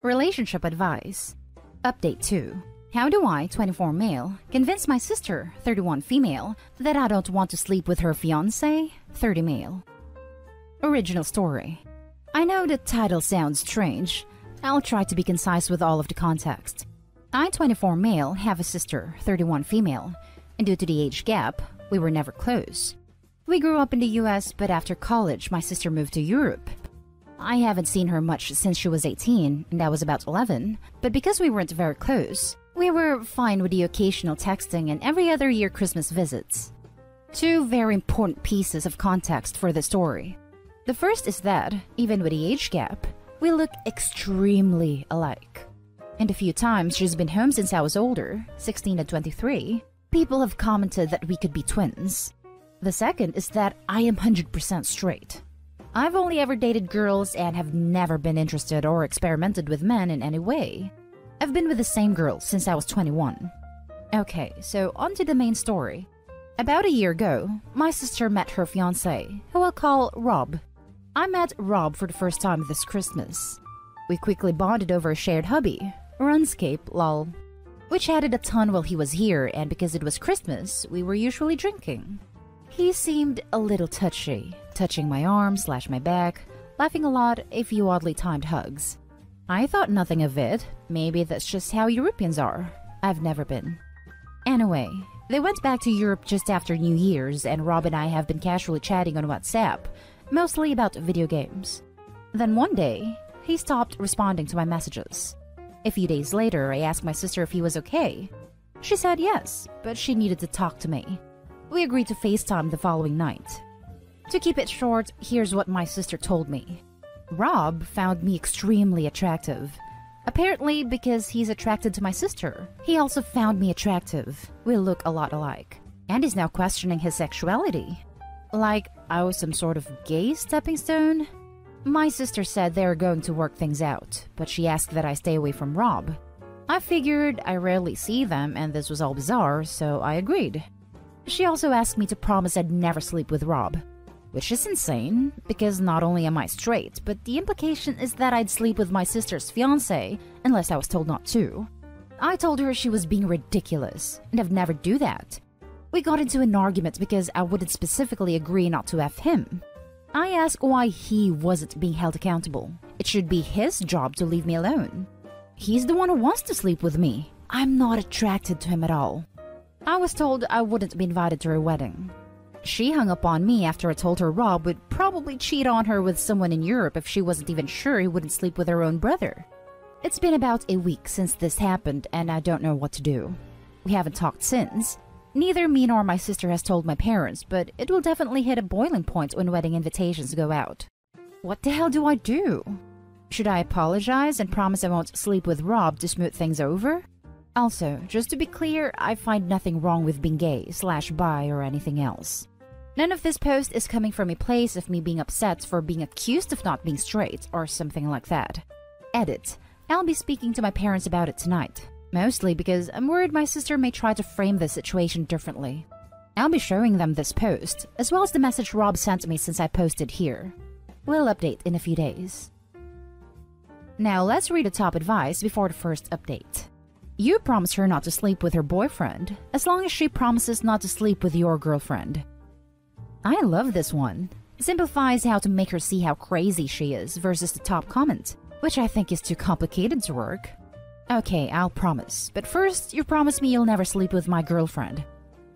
Relationship advice. Update 2. How do I, 24 male, convince my sister, 31 female, that I don't want to sleep with her fiancé, 30 male? Original story. I know the title sounds strange. I'll try to be concise with all of the context. I, 24 male, have a sister, 31 female, and due to the age gap, we were never close. We grew up in the US, but after college, my sister moved to Europe. I haven't seen her much since she was 18, and I was about 11, but because we weren't very close, we were fine with the occasional texting and every other year Christmas visits. Two very important pieces of context for the story. The first is that, even with the age gap, we look extremely alike. And a few times she's been home since I was older, 16 and 23, people have commented that we could be twins. The second is that I am 100% straight. I've only ever dated girls and have never been interested or experimented with men in any way. I've been with the same girl since I was 21. Okay, so on to the main story. About a year ago, my sister met her fiancé, who I'll call Rob. I met Rob for the first time this Christmas. We quickly bonded over a shared hobby, RuneScape lol, which added a ton while he was here, and because it was Christmas, we were usually drinking. He seemed a little touchy, touching my arm / my back, laughing a lot, a few oddly timed hugs. I thought nothing of it. Maybe that's just how Europeans are. I've never been. Anyway, they went back to Europe just after New Year's, and Rob and I have been casually chatting on WhatsApp, mostly about video games. Then one day, he stopped responding to my messages. A few days later, I asked my sister if he was okay. She said yes, but she needed to talk to me. We agreed to FaceTime the following night. To keep it short, here's what my sister told me. Rob found me extremely attractive. Apparently, because he's attracted to my sister, he also found me attractive. We look a lot alike. And he's now questioning his sexuality. Like I was some sort of gay stepping stone? My sister said they were going to work things out, but she asked that I stay away from Rob. I figured I rarely see them and this was all bizarre, so I agreed. She also asked me to promise I'd never sleep with Rob. Which is insane, because not only am I straight, but the implication is that I'd sleep with my sister's fiancé unless I was told not to. I told her she was being ridiculous, and I'd never do that. We got into an argument because I wouldn't specifically agree not to F him. I asked why he wasn't being held accountable. It should be his job to leave me alone. He's the one who wants to sleep with me. I'm not attracted to him at all. I was told I wouldn't be invited to her wedding. She hung up on me after I told her Rob would probably cheat on her with someone in Europe if she wasn't even sure he wouldn't sleep with her own brother. It's been about a week since this happened and I don't know what to do. We haven't talked since. Neither me nor my sister has told my parents, but it will definitely hit a boiling point when wedding invitations go out. What the hell do I do? Should I apologize and promise I won't sleep with Rob to smooth things over? Also, just to be clear, I find nothing wrong with being gay / bi or anything else. None of this post is coming from a place of me being upset for being accused of not being straight or something like that. Edit. I'll be speaking to my parents about it tonight. Mostly because I'm worried my sister may try to frame the situation differently. I'll be showing them this post, as well as the message Rob sent me since I posted here. We'll update in a few days. Now let's read the top advice before the first update. You promise her not to sleep with her boyfriend, as long as she promises not to sleep with your girlfriend. I love this one. It simplifies how to make her see how crazy she is versus the top comment, which I think is too complicated to work. Okay, I'll promise, but first you promise me you'll never sleep with my girlfriend.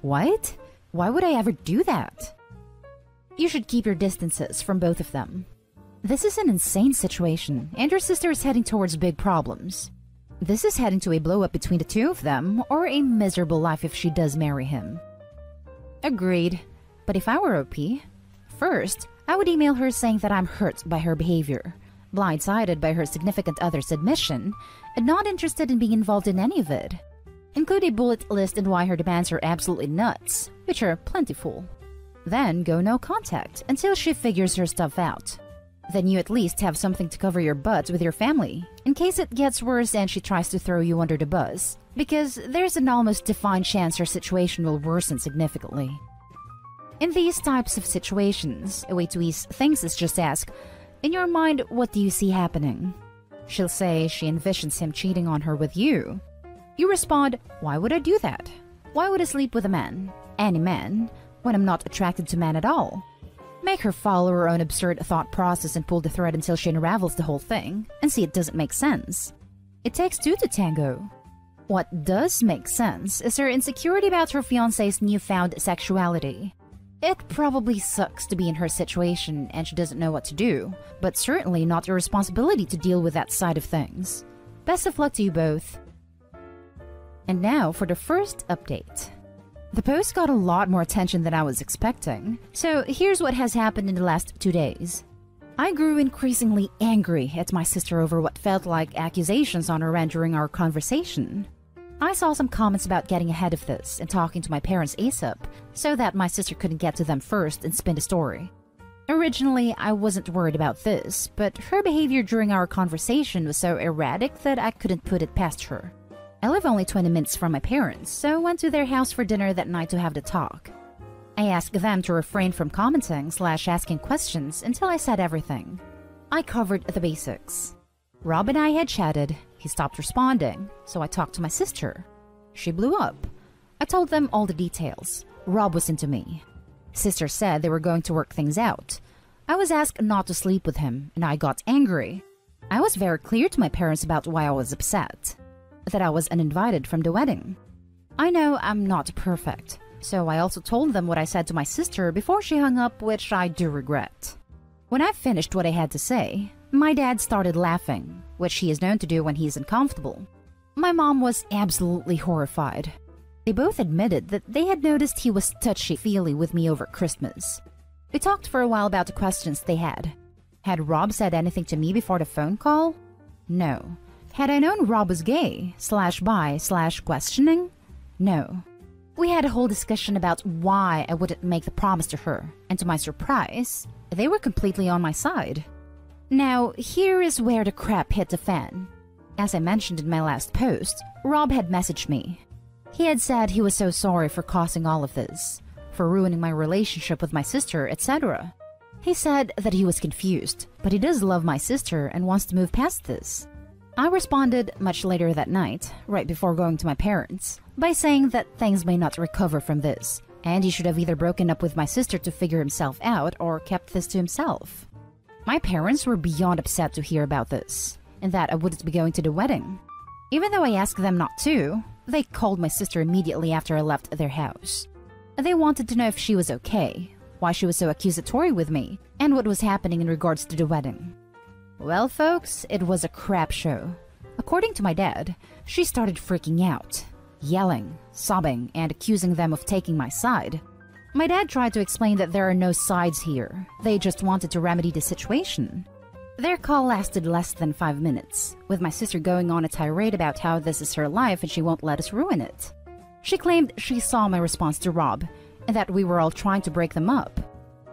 What? Why would I ever do that? You should keep your distances from both of them. This is an insane situation, and your sister is heading towards big problems. This is heading to a blow-up between the two of them, or a miserable life if she does marry him. Agreed. But if I were OP, first, I would email her saying that I'm hurt by her behavior, blindsided by her significant other's admission, and not interested in being involved in any of it. Include a bullet list and why her demands are absolutely nuts, which are plentiful. Then go no contact until she figures her stuff out. Then you at least have something to cover your butt with your family, in case it gets worse and she tries to throw you under the bus, because there's an almost defined chance her situation will worsen significantly. In these types of situations, a way to ease things is just ask, in your mind, what do you see happening? She'll say she envisions him cheating on her with you. You respond, why would I do that? Why would I sleep with a man, any man, when I'm not attracted to men at all? Make her follow her own absurd thought process and pull the thread until she unravels the whole thing and see it doesn't make sense. It takes two to tango. What does make sense is her insecurity about her fiancé's newfound sexuality. It probably sucks to be in her situation and she doesn't know what to do, but certainly not your responsibility to deal with that side of things. Best of luck to you both. And now for the first update. The post got a lot more attention than I was expecting, so here's what has happened in the last 2 days. I grew increasingly angry at my sister over what felt like accusations on her end during our conversation. I saw some comments about getting ahead of this and talking to my parents ASAP, so that my sister couldn't get to them first and spin the story. Originally, I wasn't worried about this, but her behavior during our conversation was so erratic that I couldn't put it past her. I live only 20 minutes from my parents, so went to their house for dinner that night to have the talk. I asked them to refrain from commenting/asking questions until I said everything. I covered the basics. Rob and I had chatted. He stopped responding, so I talked to my sister. She blew up. I told them all the details. Rob was into me. Sister said they were going to work things out. I was asked not to sleep with him, and I got angry. I was very clear to my parents about why I was upset. That I was uninvited from the wedding. I know I'm not perfect, so I also told them what I said to my sister before she hung up, which I do regret. When I finished what I had to say, my dad started laughing, which he is known to do when he's uncomfortable. My mom was absolutely horrified. They both admitted that they had noticed he was touchy-feely with me over Christmas. We talked for a while about the questions they had. Had Rob said anything to me before the phone call? No. Had I known Rob was gay/bi/questioning? No. We had a whole discussion about why I wouldn't make the promise to her, and to my surprise, they were completely on my side. Now, here is where the crap hit the fan. As I mentioned in my last post, Rob had messaged me. He had said he was so sorry for causing all of this, for ruining my relationship with my sister, etc. He said that he was confused, but he does love my sister and wants to move past this. I responded much later that night, right before going to my parents, by saying that things may not recover from this, and he should have either broken up with my sister to figure himself out or kept this to himself. My parents were beyond upset to hear about this, and that I wouldn't be going to the wedding. Even though I asked them not to, they called my sister immediately after I left their house. They wanted to know if she was okay, why she was so accusatory with me, and what was happening in regards to the wedding. Well, folks, it was a crap show. According to my dad, she started freaking out, yelling, sobbing, and accusing them of taking my side. My dad tried to explain that there are no sides here. They just wanted to remedy the situation. Their call lasted less than 5 minutes, with my sister going on a tirade about how this is her life and she won't let us ruin it. She claimed she saw my response to Rob, and that we were all trying to break them up.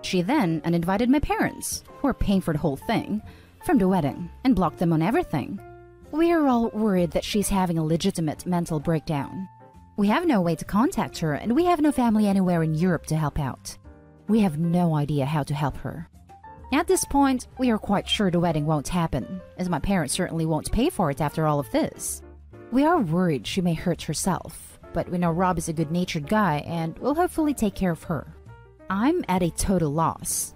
She then uninvited my parents, who were paying for the whole thing, from the wedding, and blocked them on everything. We're all worried that she's having a legitimate mental breakdown. We have no way to contact her, and we have no family anywhere in Europe to help out. We have no idea how to help her. At this point, we are quite sure the wedding won't happen, as my parents certainly won't pay for it after all of this. We are worried she may hurt herself, but we know Rob is a good-natured guy and will hopefully take care of her. I'm at a total loss.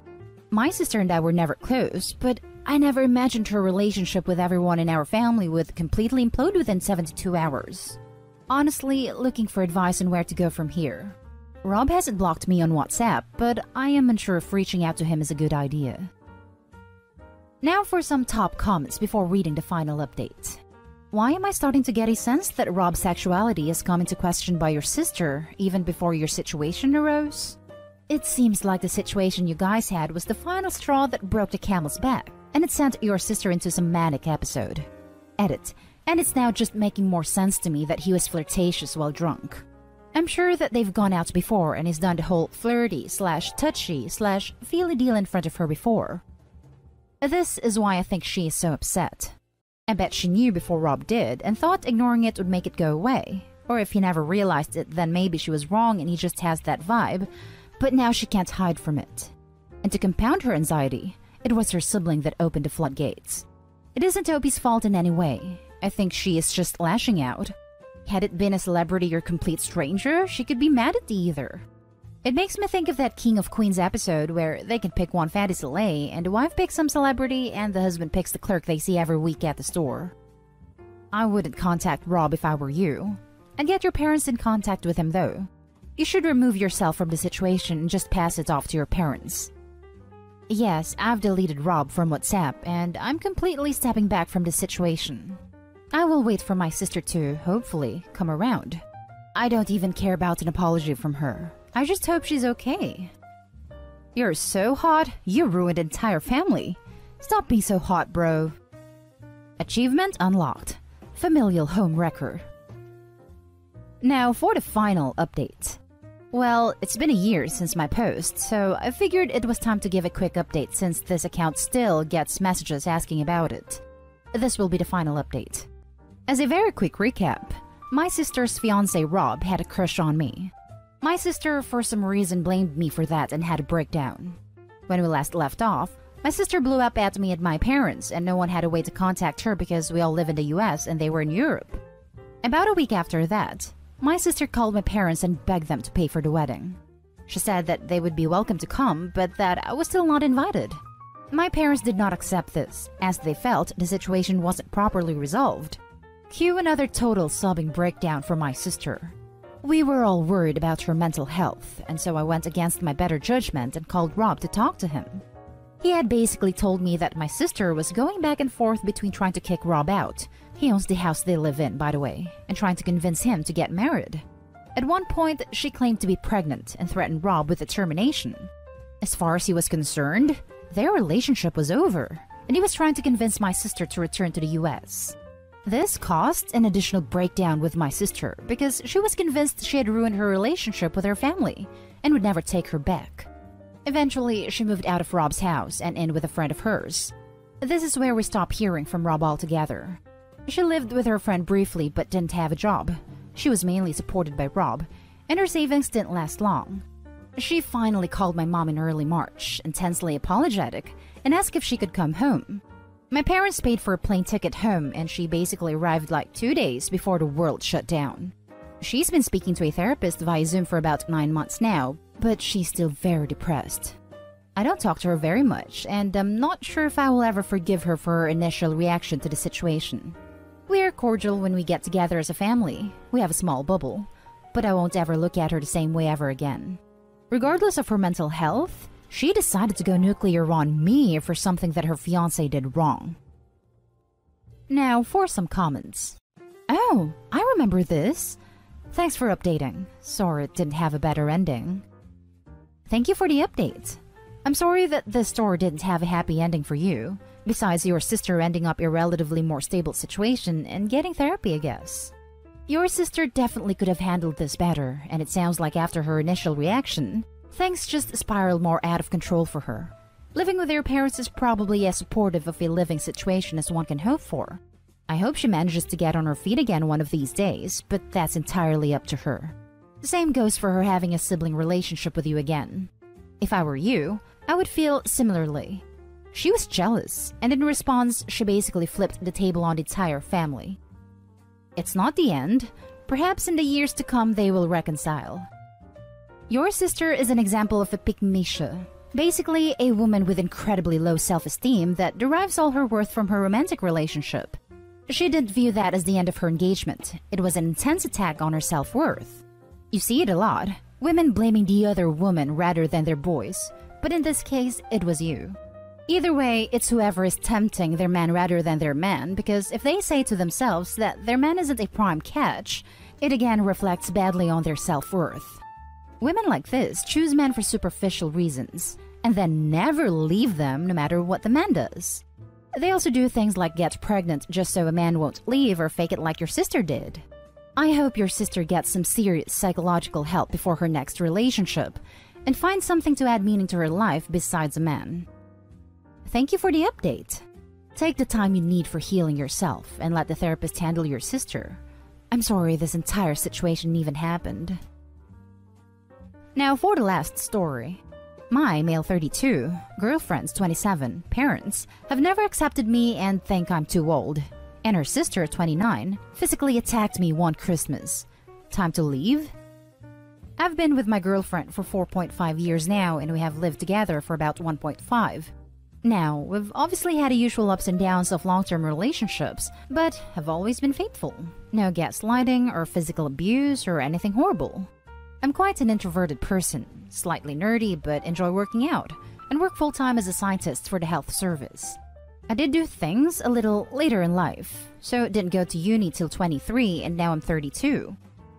My sister and I were never close, but I never imagined her relationship with everyone in our family would completely implode within 72 hours. Honestly, looking for advice on where to go from here. Rob hasn't blocked me on WhatsApp, but I am unsure if reaching out to him is a good idea. Now for some top comments before reading the final update. Why am I starting to get a sense that Rob's sexuality has come into question by your sister even before your situation arose? It seems like the situation you guys had was the final straw that broke the camel's back, and it sent your sister into some manic episode. Edit. And it's now just making more sense to me that he was flirtatious while drunk. I'm sure that they've gone out before and he's done the whole flirty/touchy/feely deal in front of her before. This is why I think she is so upset. I bet she knew before Rob did and thought ignoring it would make it go away. Or if he never realized it, then maybe she was wrong and he just has that vibe, but now she can't hide from it. And to compound her anxiety, it was her sibling that opened the floodgates. It isn't Toby's fault in any way. I think she is just lashing out. Had it been a celebrity or complete stranger, she could be mad at either. It makes me think of that King of Queens episode where they can pick one fatty Soleil and the wife picks some celebrity and the husband picks the clerk they see every week at the store. I wouldn't contact Rob if I were you. I'd get your parents in contact with him though. You should remove yourself from the situation and just pass it off to your parents. Yes, I've deleted Rob from WhatsApp and I'm completely stepping back from the situation. I will wait for my sister to, hopefully, come around. I don't even care about an apology from her. I just hope she's okay. You're so hot, you ruined an entire family. Stop being so hot, bro. Achievement unlocked. Familial home wrecker. Now for the final update. Well, it's been a year since my post, so I figured it was time to give a quick update since this account still gets messages asking about it. This will be the final update. As a very quick recap, my sister's fiancé Rob had a crush on me. My sister, for some reason, blamed me for that and had a breakdown. When we last left off, my sister blew up at me and my parents, and no one had a way to contact her because we all live in the US and they were in Europe. About a week after that, my sister called my parents and begged them to pay for the wedding. She said that they would be welcome to come, but that I was still not invited. My parents did not accept this, as they felt the situation wasn't properly resolved. Cue another total sobbing breakdown from my sister. We were all worried about her mental health, and so I went against my better judgment and called Rob to talk to him. He had basically told me that my sister was going back and forth between trying to kick Rob out — he owns the house they live in, by the way — and trying to convince him to get married. At one point, she claimed to be pregnant and threatened Rob with a termination. As far as he was concerned, their relationship was over, and he was trying to convince my sister to return to the US. This caused an additional breakdown with my sister because she was convinced she had ruined her relationship with her family and would never take her back. Eventually, she moved out of Rob's house and in with a friend of hers. This is where we stopped hearing from Rob altogether. She lived with her friend briefly but didn't have a job. She was mainly supported by Rob, and her savings didn't last long. She finally called my mom in early March, intensely apologetic, and asked if she could come home. My parents paid for a plane ticket home, and she basically arrived like 2 days before the world shut down. She's been speaking to a therapist via Zoom for about 9 months now, but she's still very depressed. I don't talk to her very much, and I'm not sure if I will ever forgive her for her initial reaction to the situation. We are cordial when we get together as a family. We have a small bubble, but I won't ever look at her the same way ever again. Regardless of her mental health, she decided to go nuclear on me for something that her fiancé did wrong. Now for some comments. Oh, I remember this. Thanks for updating. Sorry it didn't have a better ending. Thank you for the update. I'm sorry that this story didn't have a happy ending for you, besides your sister ending up in a relatively more stable situation and getting therapy, I guess. Your sister definitely could have handled this better, and it sounds like after her initial reaction, things just spiraled more out of control for her. Living with your parents is probably as supportive of a living situation as one can hope for. I hope she manages to get on her feet again one of these days, but that's entirely up to her. The same goes for her having a sibling relationship with you again. If I were you, I would feel similarly. She was jealous, and in response, she basically flipped the table on the entire family. It's not the end. Perhaps in the years to come they will reconcile. Your sister is an example of a pick-me-sha, basically a woman with incredibly low self-esteem that derives all her worth from her romantic relationship. She didn't view that as the end of her engagement. It was an intense attack on her self-worth. You see it a lot, women blaming the other woman rather than their boys, but in this case, it was you. Either way, it's whoever is tempting their man rather than their man, because if they say to themselves that their man isn't a prime catch, it again reflects badly on their self-worth. Women like this choose men for superficial reasons, and then never leave them no matter what the man does. They also do things like get pregnant just so a man won't leave or fake it like your sister did. I hope your sister gets some serious psychological help before her next relationship, and finds something to add meaning to her life besides a man. Thank you for the update. Take the time you need for healing yourself and let the therapist handle your sister. I'm sorry this entire situation even happened. Now for the last story. My male 32, girlfriend's 27, parents have never accepted me and think I'm too old. And her sister, 29, physically attacked me one Christmas. Time to leave? I've been with my girlfriend for 4.5 years now, and we have lived together for about 1.5. Now, we've obviously had the usual ups and downs of long-term relationships, but have always been faithful. No gaslighting or physical abuse or anything horrible. I'm quite an introverted person, slightly nerdy but enjoy working out, and work full-time as a scientist for the health service. I did do things a little later in life, so didn't go to uni till 23 and now I'm 32.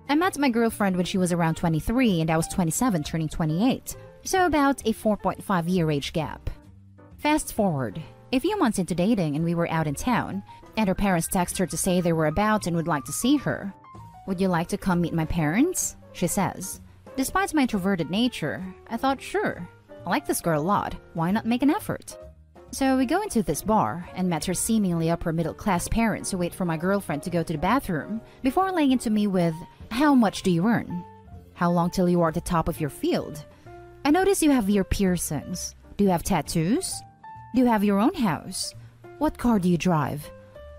I met my girlfriend when she was around 23 and I was 27 turning 28, so about a 4.5 year age gap. Fast forward, a few months into dating and we were out in town, and her parents text her to say they were about and would like to see her. "Would you like to come meet my parents?" she says. Despite my introverted nature, I thought sure, I like this girl a lot, why not make an effort? So we go into this bar and met her seemingly upper middle class parents who wait for my girlfriend to go to the bathroom before laying into me with, "How much do you earn? How long till you are at the top of your field? I notice you have ear piercings. Do you have tattoos? Do you have your own house? What car do you drive?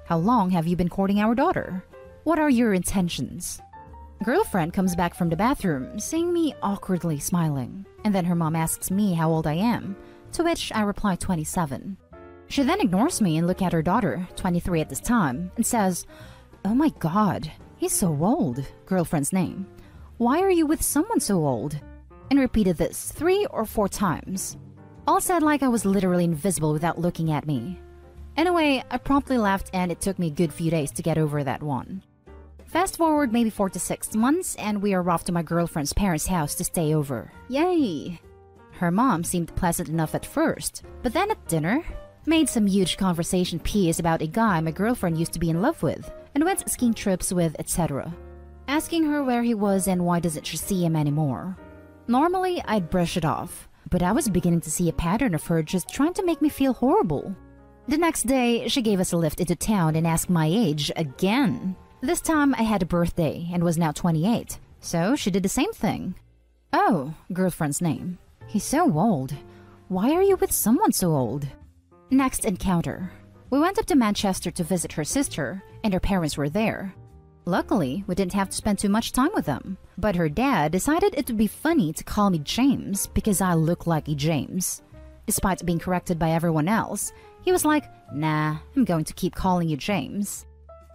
How long have you been courting our daughter? What are your intentions?" Girlfriend comes back from the bathroom, seeing me awkwardly smiling, and then her mom asks me how old I am, to which I reply 27. She then ignores me and looks at her daughter, 23 at this time, and says, "Oh my god, he's so old," girlfriend's name. "Why are you with someone so old?" And repeated this 3 or 4 times. All said like I was literally invisible without looking at me. Anyway, I promptly left and it took me a good few days to get over that one. Fast forward maybe 4 to 6 months and we are off to my girlfriend's parents' house to stay over. Yay! Her mom seemed pleasant enough at first, but then at dinner, made some huge conversation piece about a guy my girlfriend used to be in love with and went skiing trips with, etc. Asking her where he was and why doesn't she see him anymore. Normally, I'd brush it off, but I was beginning to see a pattern of her just trying to make me feel horrible. The next day, she gave us a lift into town and asked my age again. This time, I had a birthday and was now 28, so she did the same thing. "Oh," girlfriend's name. "He's so old. Why are you with someone so old?" Next encounter. We went up to Manchester to visit her sister, and her parents were there. Luckily, we didn't have to spend too much time with them, but her dad decided it would be funny to call me James because I look like a James. Despite being corrected by everyone else, he was like, "Nah, I'm going to keep calling you James."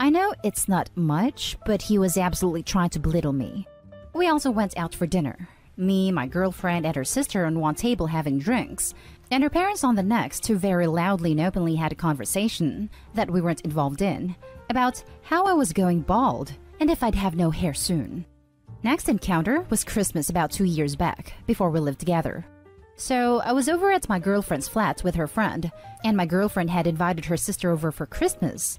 I know it's not much, but he was absolutely trying to belittle me. We also went out for dinner. Me, my girlfriend, and her sister on one table having drinks, and her parents on the next who very loudly and openly had a conversation that we weren't involved in about how I was going bald and if I'd have no hair soon. Next encounter was Christmas about 2 years back, before we lived together. So I was over at my girlfriend's flat with her friend, and my girlfriend had invited her sister over for Christmas.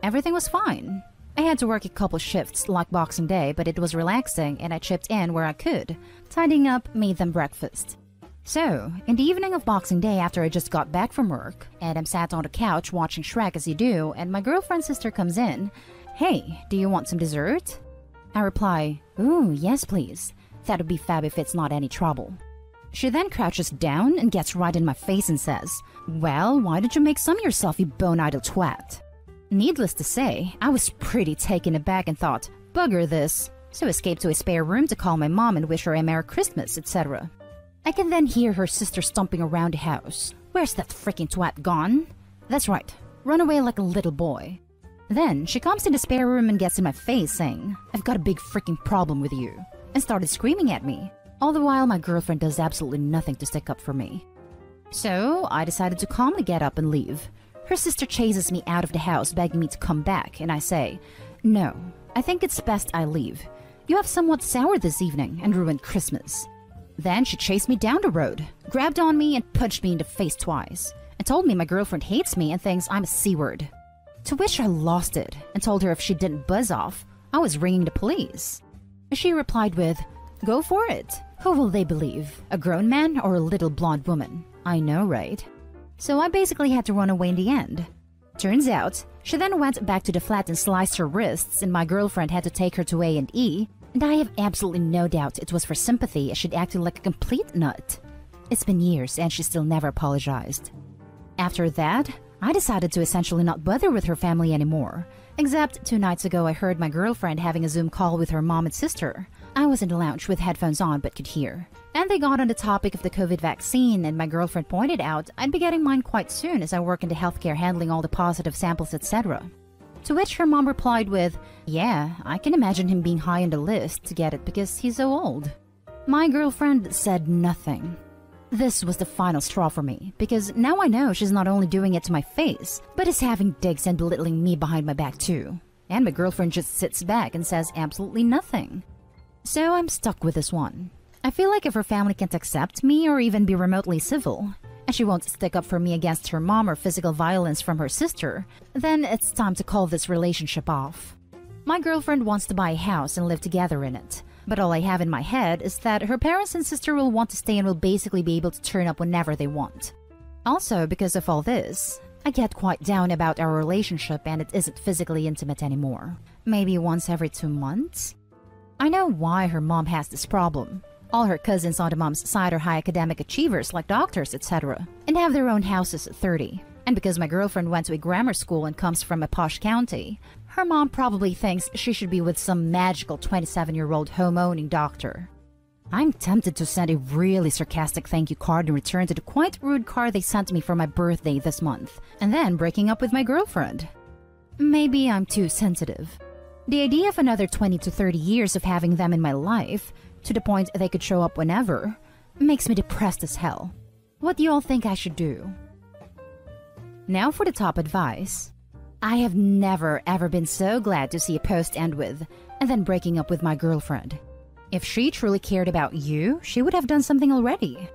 Everything was fine. I had to work a couple shifts like Boxing Day, but it was relaxing and I chipped in where I could. Tidying up, made them breakfast. So, in the evening of Boxing Day after I just got back from work, Adam sat on the couch watching Shrek as you do, and my girlfriend's sister comes in. "Hey, do you want some dessert?" I reply, "Ooh, yes please. That would be fab if it's not any trouble." She then crouches down and gets right in my face and says, "Well, why did you make some yourself, you bone-idle twat?" Needless to say, I was pretty taken aback and thought, bugger this, so escaped to a spare room to call my mom and wish her a Merry Christmas, etc. I can then hear her sister stomping around the house. "Where's that freaking twat gone?" That's right, run away like a little boy. Then she comes in the spare room and gets in my face saying, "I've got a big freaking problem with you," and started screaming at me. All the while my girlfriend does absolutely nothing to stick up for me. So I decided to calmly get up and leave. Her sister chases me out of the house begging me to come back, and I say, "No, I think it's best I leave. You have somewhat sour this evening and ruined Christmas." Then she chased me down the road, grabbed on me and punched me in the face twice, and told me my girlfriend hates me and thinks I'm a C-word. To which I lost it and told her if she didn't buzz off, I was ringing the police. She replied with, "Go for it. Who will they believe? A grown man or a little blonde woman? I know, right?" So I basically had to run away in the end. Turns out, she then went back to the flat and sliced her wrists, and my girlfriend had to take her to A&E, and I have absolutely no doubt it was for sympathy as she'd acted like a complete nut. It's been years and she still never apologized. After that, I decided to essentially not bother with her family anymore. Except 2 nights ago I heard my girlfriend having a Zoom call with her mom and sister. I was in the lounge with headphones on but could hear. And they got on the topic of the COVID vaccine, and my girlfriend pointed out I'd be getting mine quite soon as I work in the healthcare handling all the positive samples, etc. To which her mom replied with, "Yeah, I can imagine him being high on the list to get it because he's so old." My girlfriend said nothing. This was the final straw for me, because now I know she's not only doing it to my face, but is having digs and belittling me behind my back too. And my girlfriend just sits back and says absolutely nothing. So I'm stuck with this one. I feel like if her family can't accept me or even be remotely civil, and she won't stick up for me against her mom or physical violence from her sister, then it's time to call this relationship off. My girlfriend wants to buy a house and live together in it. But all I have in my head is that her parents and sister will want to stay and will basically be able to turn up whenever they want. Also, because of all this, I get quite down about our relationship and it isn't physically intimate anymore. Maybe once every 2 months? I know why her mom has this problem. All her cousins on the mom's side are high academic achievers like doctors, etc. and have their own houses at 30. And because my girlfriend went to a grammar school and comes from a posh county, her mom probably thinks she should be with some magical 27-year-old home-owning doctor. I'm tempted to send a really sarcastic thank you card in return to the quite rude card they sent me for my birthday this month, and then breaking up with my girlfriend. Maybe I'm too sensitive. The idea of another 20 to 30 years of having them in my life, to the point they could show up whenever, makes me depressed as hell. What do you all think I should do? Now for the top advice. I have never ever been so glad to see a post end with, and then breaking up with my girlfriend. If she truly cared about you, she would have done something already.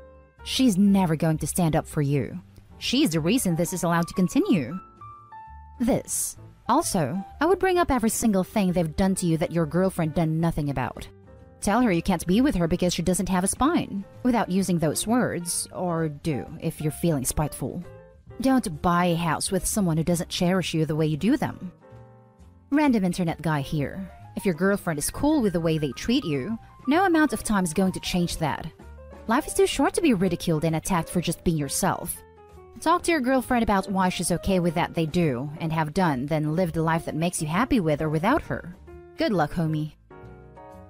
She's never going to stand up for you. She's the reason this is allowed to continue. This. Also, I would bring up every single thing they've done to you that your girlfriend done nothing about. Tell her you can't be with her because she doesn't have a spine, without using those words, or do if you're feeling spiteful. Don't buy a house with someone who doesn't cherish you the way you do them. Random internet guy here. If your girlfriend is cool with the way they treat you, no amount of time is going to change that. Life is too short to be ridiculed and attacked for just being yourself. Talk to your girlfriend about why she's okay with that they do and have done, then live the life that makes you happy with or without her. Good luck, homie.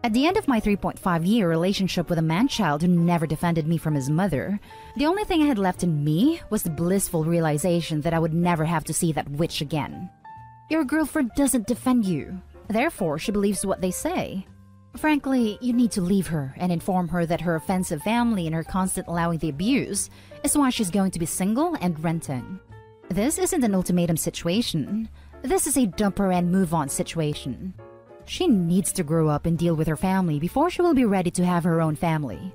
At the end of my 3.5-year relationship with a man-child who never defended me from his mother, the only thing I had left in me was the blissful realization that I would never have to see that witch again. Your girlfriend doesn't defend you. Therefore, she believes what they say. Frankly, you need to leave her and inform her that her offensive family and her constant allowing the abuse is why she's going to be single and renting. This isn't an ultimatum situation. This is a dump her and move on situation. She needs to grow up and deal with her family before she will be ready to have her own family.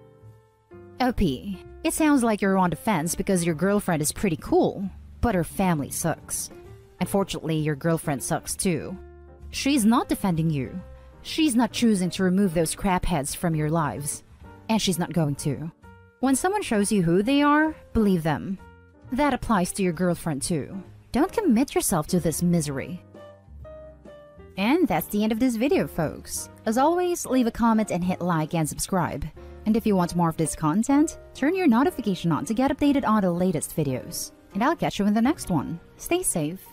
OP, it sounds like you're on the fence because your girlfriend is pretty cool, but her family sucks. Unfortunately, your girlfriend sucks too. She's not defending you. She's not choosing to remove those crapheads from your lives. And she's not going to. When someone shows you who they are, believe them. That applies to your girlfriend too. Don't commit yourself to this misery. And that's the end of this video, folks. As always, leave a comment and hit like and subscribe. And if you want more of this content, turn your notification on to get updated on the latest videos. And I'll catch you in the next one. Stay safe.